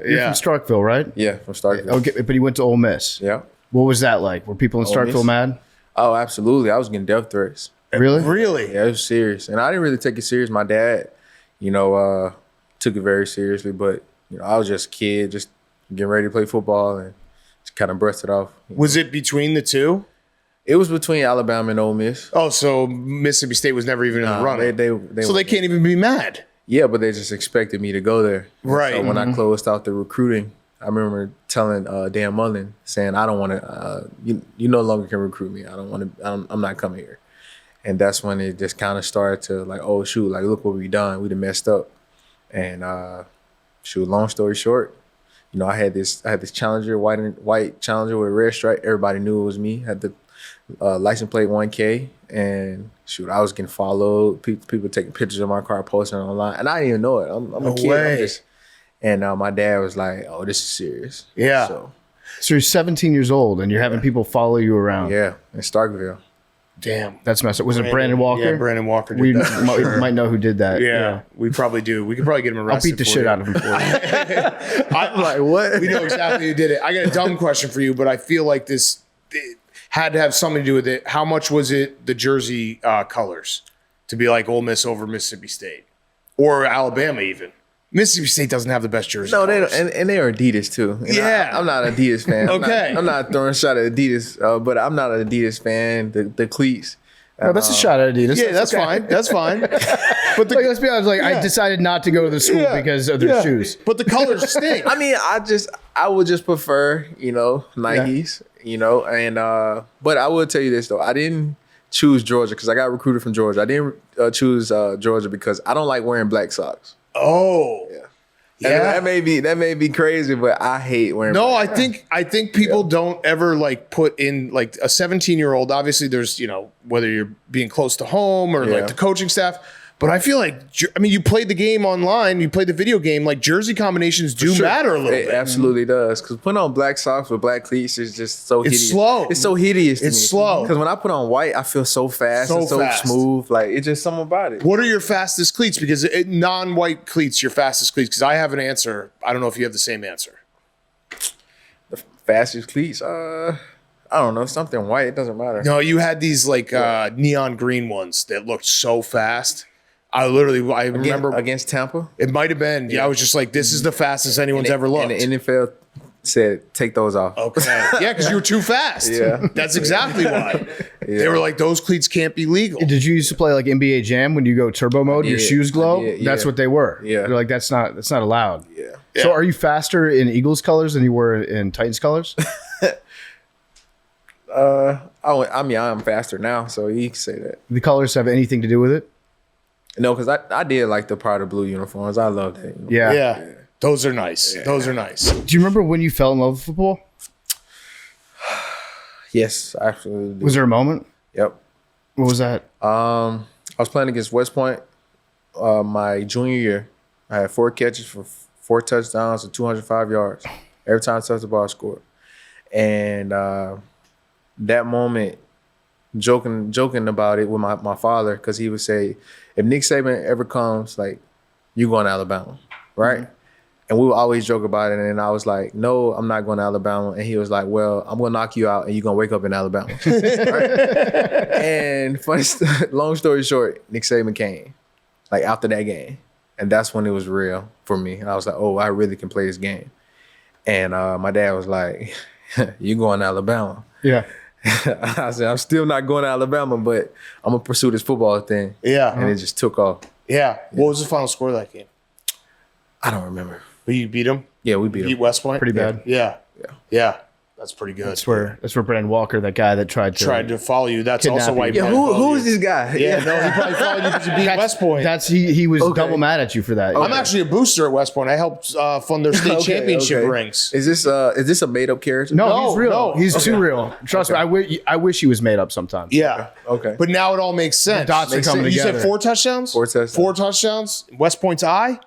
You're from Starkville, right? Yeah, from Starkville. Okay, but you went to Ole Miss. Yeah. What was that like? Were people in Starkville mad? Oh, absolutely. I was getting death threats. Really? Really? Yeah, it was serious. And I didn't really take it serious. My dad, took it very seriously. But, I was just a kid, just getting ready to play football and just kind of brushed it off. Was it between the two? It was between Alabama and Ole Miss. Oh, so Mississippi State was never even in the running. They can't even be mad. Yeah, but they just expected me to go there. Right. So when I closed out the recruiting, I remember telling Dan Mullen, saying, I don't want to, you no longer can recruit me. I don't want to, I'm not coming here. And that's when it just kind of started to like, oh, shoot, like, look what we done. We done messed up. And long story short, I had this Challenger, white Challenger with a red stripe. Everybody knew it was me. Had the license plate 1K. And I was getting followed. People taking pictures of my car, posting it online. And I didn't even know it. I'm a kid. And my dad was like, oh, this is serious. Yeah. So you're 17 years old and you're having people follow you around. Yeah, in Starkville. Damn. That's messed up. Was it Brandon Walker? Yeah, Brandon Walker did we that. We might know who did that. Yeah, we probably do. We could probably get him arrested. I'll beat the shit out of him for you. I'm like, what? We know exactly who did it. I got a dumb question for you, but I feel like this had to have something to do with it. How much was it the jersey colors to be like Ole Miss over Mississippi State or Alabama even? Mississippi State doesn't have the best jersey. No, colors. they don't, and they are Adidas too. And yeah, I'm not an Adidas fan. Okay, I'm not throwing a shot at Adidas, but I'm not an Adidas fan. The cleats. No, that's a shot at Adidas. Yeah, that's fine. That's fine. But let's be honest. I decided not to go to the school because of their shoes. But the colors stink. I mean, I would just prefer, Nikes, and but I will tell you this though. I didn't choose Georgia because I got recruited from Georgia. I didn't choose Georgia because I don't like wearing black socks. Oh. Yeah. Yeah, that may be crazy, but I hate wearing. No, I think people don't ever like put in like a 17-year-old. Obviously, there's whether you're being close to home or like the coaching staff. But I feel like you played the game online, you played the video game. Like jersey combinations do matter a little bit. It absolutely does. Because putting on black socks with black cleats is just so hideous. It's slow. It's so hideous. To me. Slow. Because when I put on white, I feel so fast and so smooth. Like it's just something about it. What are your fastest cleats? Because non-white cleats, your fastest cleats. Because I have an answer. I don't know if you have the same answer. The fastest cleats, I don't know, something white. It doesn't matter. No, you had these like neon green ones that looked so fast. I remember against Tampa. It might have been. Yeah, I was just like, this is the fastest anyone's ever looked. And the NFL said, take those off. Okay. Yeah, because you were too fast. Yeah. That's exactly why. Yeah. They were like, those cleats can't be legal. Did you used to play like NBA Jam when you go turbo mode, your shoes glow? That's what they were. Yeah. You're like, that's not allowed. Yeah. So are you faster in Eagles colors than you were in Titans colors? I'm faster now, so you can say that. The colors have anything to do with it? No, because I did like the powder blue uniforms. I loved it. Yeah. Those are nice. Yeah. Those are nice. Do you remember when you fell in love with football? Yes, I absolutely do. Was there a moment? Yep. What was that? I was playing against West Point my junior year. I had 4 catches for 4 touchdowns and 205 yards. Every time I touched the ball, I scored. And that moment, joking about it with my father, because he would say, if Nick Saban ever comes, like, you going to Alabama, right? Mm-hmm. And we would always joke about it. And I was like, no, I'm not going to Alabama. And he was like, well, I'm going to knock you out and you're going to wake up in Alabama. Right? And long story short, Nick Saban came, like, after that game. And that's when it was real for me. And I was like, oh, I really can play this game. And my dad was like, you going to Alabama. Yeah. I said, I'm still not going to Alabama, but I'm going to pursue this football thing. Yeah. And it just took off. Yeah. What was the final score of that game? I don't remember. But you beat them? Yeah, we beat them. Beat West Point? Pretty bad. Yeah. That's pretty good. That's where Brandon Walker, that guy that tried to follow you. That's also why. Yeah, who is this guy? Yeah, no, he probably followed you because you beat West Point. He was double mad at you for that. I'm actually a booster at West Point. I helped fund their state championship rings. Is this a made up character? No, he's real. No. He's too real. Trust me. I wish he was made up sometimes. Yeah. Okay. But now it all makes sense. The dots are coming together. You said 4 touchdowns? 4 touchdowns. 4 touchdowns. West Point's eye.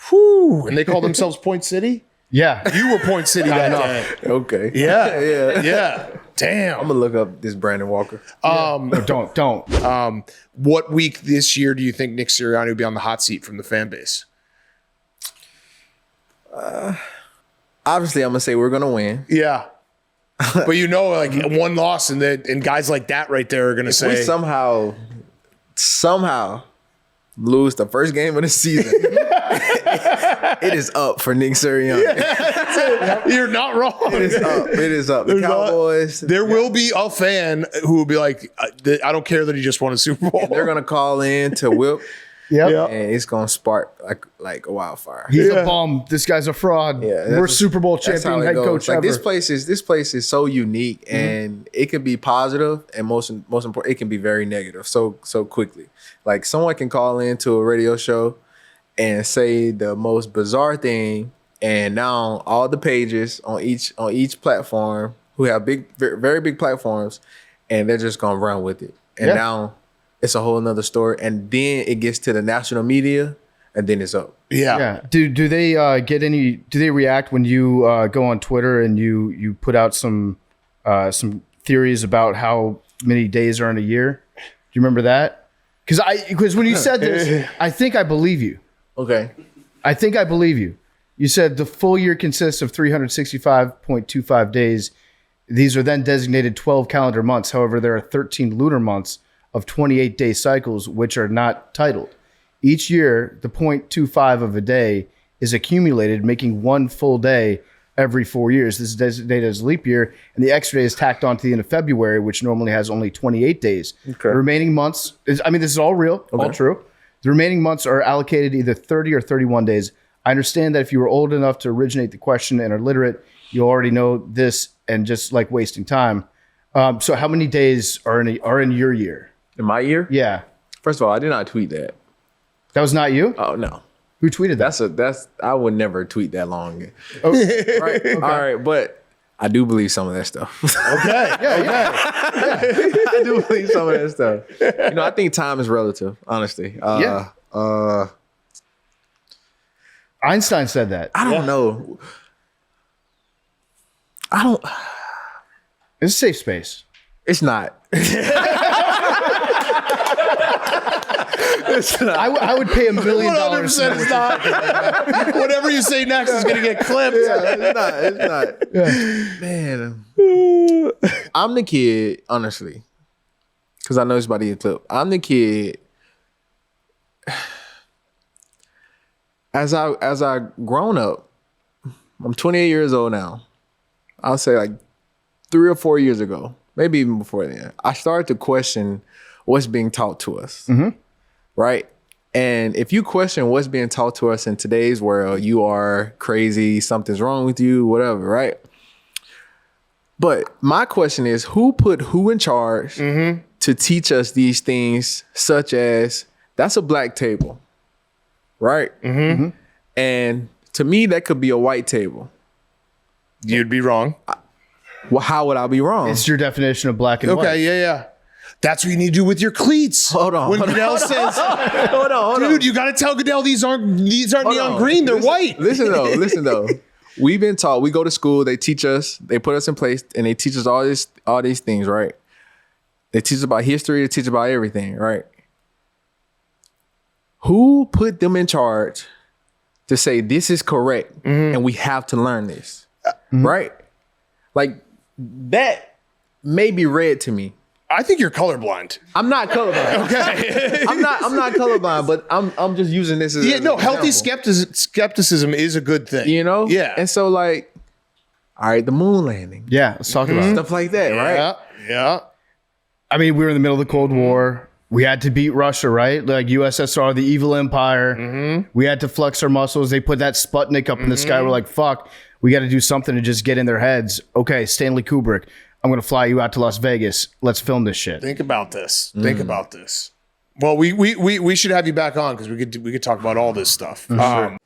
Whew. And they call themselves Point City. Yeah. You were Point City that day. Okay. Yeah. Damn. I'm gonna look up this Brandon Walker. No, don't. What week this year do you think Nick Sirianni will be on the hot seat from the fan base? obviously I'm gonna say we're gonna win. Yeah. But you know, like one loss and guys like that right there are gonna say We somehow lose the first game of the season. It is up for Nick Sirianni. you're not wrong. It is up. The Cowboys. There will be a fan who will be like, I don't care that he just won a Super Bowl. They're gonna call in to whip. Yep. And it's gonna spark like a wildfire. He's a bum. This guy's a fraud. Yeah, we're Super Bowl champion head coach like ever. this place is so unique, and it can be positive, and most important, it can be very negative so quickly. Like someone can call into a radio show and say the most bizarre thing, and now all the pages on each platform who have very big platforms, and they're just gonna run with it. And now it's a whole nother story. And then it gets to the national media, and then it's up. Yeah. Do they do they react when you go on Twitter and you put out some theories about how many days are in a year? Do you remember that? Because when you said this, I think I believe you. Okay. I think I believe you. You said the full year consists of 365.25 days. These are then designated 12 calendar months. However, there are 13 lunar months of 28-day cycles, which are not titled. Each year, the 0.25 of a day is accumulated, making one full day every 4 years. This is designated as leap year, and the extra day is tacked on to the end of February, which normally has only 28 days. Okay. The remaining months, this is all real, all true. The remaining months are allocated either 30 or 31 days. I understand that if you were old enough to originate the question and are literate, you already know this and just like wasting time. So how many days are in your year? In my year? Yeah. First of all, I did not tweet that. That was not you? Oh no. Who tweeted that? That's I would never tweet that long. Okay. Right. Okay. All right, but I do believe some of that stuff. Okay. Yeah. I do believe some of that stuff. I think time is relative, honestly. Einstein said that. I don't know. It's a safe space. It's not. I would pay $1 million. 100% it's not. Whatever you say next is going to get clipped. Yeah, it's not. Yeah. Man, I'm the kid, honestly, because I know it's about to get clipped. I'm the kid. As I grown up, I'm 28 years old now. I'll say like 3 or 4 years ago, maybe even before then, I started to question what's being taught to us. Mm-hmm. Right? And if you question what's being taught to us in today's world, you are crazy, something's wrong with you, whatever, right? But my question is, who put who in charge to teach us these things, such as that's a black table, right? Mm-hmm. And to me, that could be a white table. You'd be wrong. Well, how would I be wrong? It's your definition of black and white. Okay, yeah. That's what you need to do with your cleats. Hold on. When Goodell says, hold on. Dude, you got to tell Goodell these aren't neon green. They're white. Listen though. We've been taught. We go to school. They teach us. They put us in place, and they teach us all these things, right? They teach us about history. They teach us about everything, right? Who put them in charge to say this is correct and we have to learn this, right? Like that may be read to me. I think you're colorblind. I'm not colorblind. Okay. I'm not colorblind, but I'm just using this as an healthy example. skepticism is a good thing. Yeah. And so like, all right, the moon landing. Yeah, let's talk about it. Stuff like that, right? Yeah. I mean, we were in the middle of the Cold War. We had to beat Russia, right? Like USSR, the evil empire. Mm-hmm. We had to flex our muscles. They put that Sputnik up in the sky. We're like, fuck, we got to do something to just get in their heads. Okay, Stanley Kubrick, I'm going to fly you out to Las Vegas. Let's film this shit. Think about this. Think about this. Well, we should have you back on because we could talk about all this stuff. Sure.